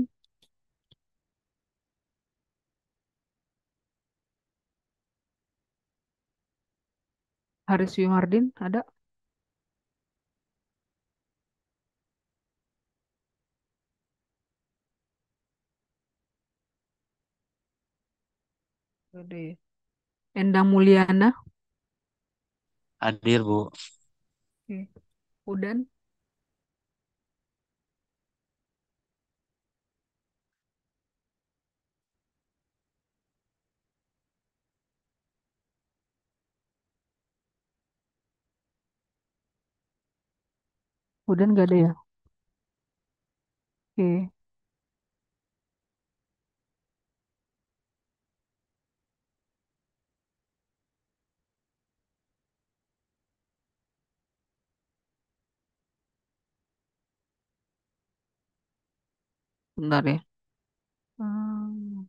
Haris Wimardin ada. Nggak ada ya. Endang Mulyana, Hadir, Bu. Udan, Udan nggak ada ya. Bentar ya. Hmm,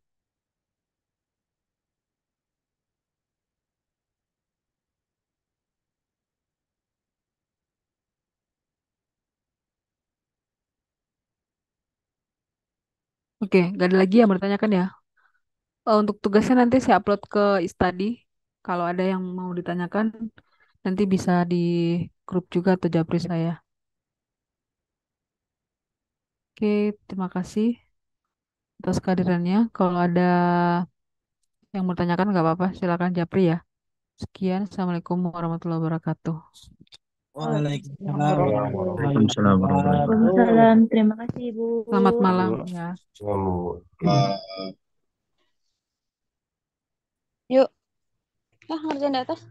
Oke, nggak ada lagi yang bertanyakan ya. Untuk tugasnya nanti saya upload ke Istadi. Kalau ada yang mau ditanyakan, nanti bisa di grup juga atau japri saya. Oke, terima kasih atas kehadirannya. Kalau ada yang mau ditanyakan nggak apa-apa, silakan japri ya. Sekian, Assalamualaikum warahmatullahi wabarakatuh. Waalaikumsalam Waalaikumsalam warahmatullahi warahmatullahi wabarakatuh. wabarakatuh. Waalaikumsalam. Terima kasih, Bu. Selamat malam Bu. ya. Bu. Yuk. Ah, ngerjain di atas.